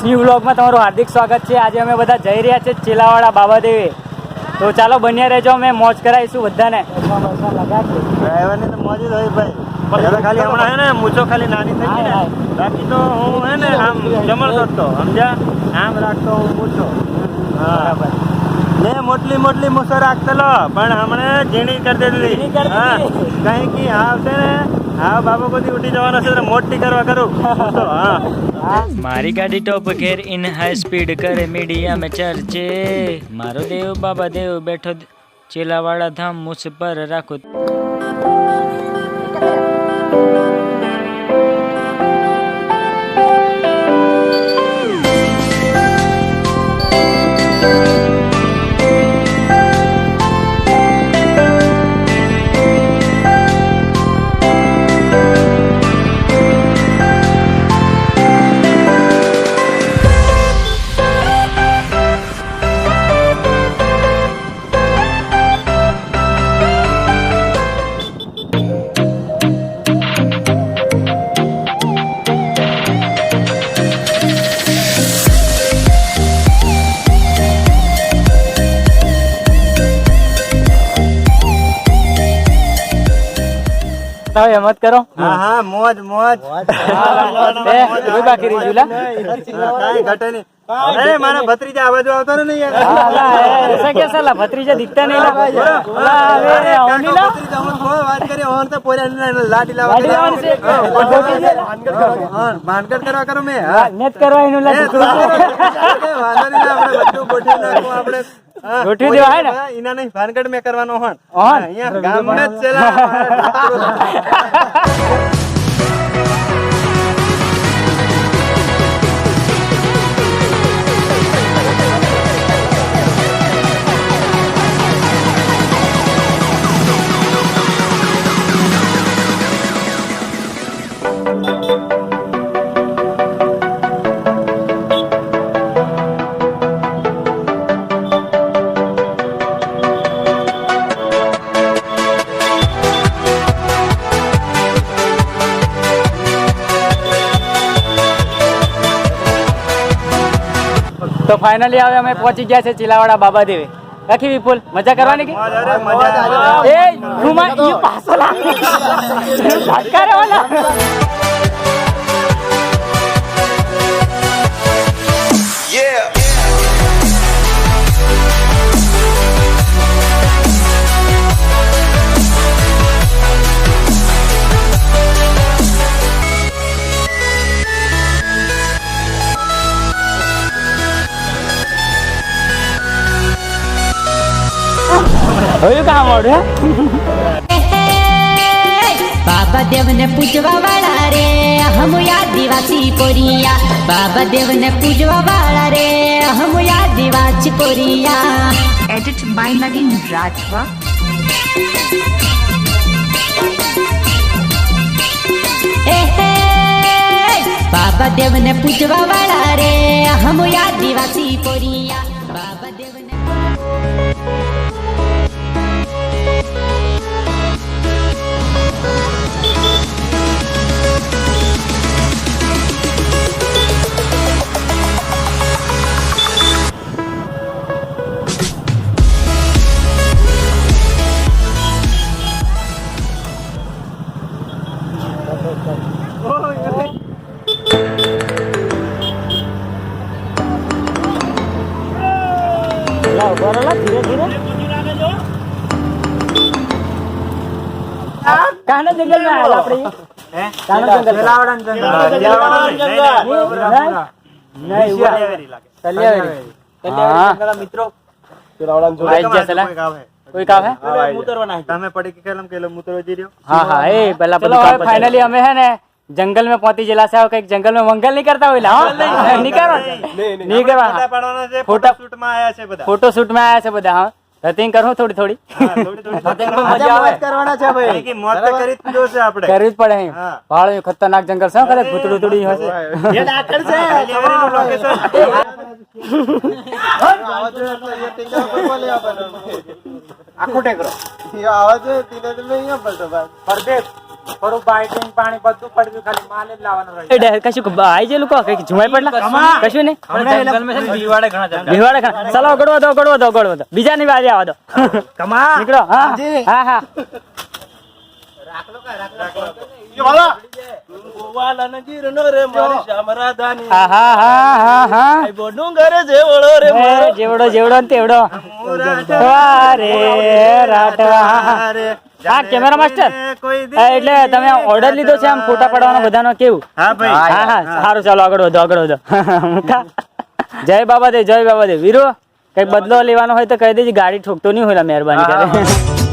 New વ્લોગમાં તમારું હાર્દિક સ્વાગત છે। આજે અમે બધા જઈ રહ્યા છીએ ચેલાવાડા બાબાદેવે, તો ચાલો બન્યા રહેજો, અમે મોજ કરાવીશું બધાને। ડ્રાઈવરની તો મોજ જ હોય ભાઈ, ખાલી હમણાં હે ને મૂછો ખાલી નાની થઈ ગઈ ને, બાકી તો હું હે ને આમ જમણ કરતો, સમજ્યા, આમ રાખતો હું મૂછો। હા ને મોટલી મોટલી મૂછો રાખતેલો, પણ હમણાં ઝીણી કરી દીધી। હા કઈ કી આવશે ને, હા બાબા બધી ઉઠી જવાનો છે, મોટી કરવા કરું। હા મારી ગાડી ટોપ ઘેર ઇન હાઈ સ્પીડ કરે મીડિયમ ચર્ચે, મારો દેવ બાબા દેવ બેઠો ચેલાવાડા ધામ મુછ પર રાખો। मत करो। हाँ हाँ मौज मौज बाकी रही झूला घटे नहीं। अरे मारा भत्रीजा आवाज आवता नहीं यार, ऐसा क्या साला भत्रीजा दिखता नहीं ला बात करिए और तो पूरा लाडी लावा मानकर करवा करो मैं नेत करवा इनु ला वांदो नहीं આપણે બધું ગોઠવી નાખો આપણે ગોઠવી દેવા હે ને ઈના નહીં ભાનગઢ મે કરવાનો હોન અહીંયા અહીંયા ગામ મે ચલા। तो फाइनली હવે અમે પહોંચી ગયા છે ચેલાવાડા બાબાદેવે। રાખી વિપુલ મજા કરવાની કે એ રૂમા ઈ પાછો લાગે ધક્કા રે વાલા कहाँ मोड़ है बाबा देव ने पूजवा वाला रे हम आदिवासी पोरिया, बाबा देव ने पूजवा वाला रे हम आदिवासी पोरिया। एडिट बाय नवीन राजवा। बाबा देव ने पूजवा वाला रे हम आदिवासी पोरिया, बाबा देव ने धीरे धीरे काना जंगल में आया अपने काना जंगल मित्रों कोई काम है તમે પડી કે કેલમ કેલમ મુતરો જી રહ્યો। हाँ हाँ ए पहला चलो फाइनली हमें है ना जंगल में पहुंची जिला से एक जंगल में मंगल नहीं करता हुई नहीं करो नहीं करवा फोटो शूट में आया છે બધા, फोटो शूट में आया છે બધા। हाँ રતિંગ કરું થોડી થોડી મજા આવે કરવાના છે ભાઈ કે મોત તો કરી જ દો છે આપણે કરવી જ પડે। પહાડ ખતરનાક જંગલ છે કરે ભૂતડું તૂડી હશે એ ડાકર છે લેવરીનું લોકેશન આખો ટેકરો ये आवाज है तीन दिन में यहाँ पर सब परदेश થોડું બાઈટિંગ પાણી બધું પડ્યું ખાલી માલ જ લાવવાનો રહે એ ડે કશું આઈ જે લોકો કઈ જુમાઈ પડલા કશું નહીં ભીવાડે ઘણા ભીવાડે ખરા ચલો ગળવો દો બીજાની વારી આવવા દો કમા નીકળો હા હા જેવડો ને તેવડો વારે રાઠવા હા કેમેરા માસ્ટર એટલે તમે ઓર્ડર લીધો છે આમ ફોટા પાડવાનો બધાનો કેવું હા ભાઈ હા સારું ચાલો આગળ વધો જય બાબા દેવ વીરો કઈ બદલો લેવાનો હોય તો કહી દેજે ગાડી ઠોકતો નહીં હોય મહેરબાની કરે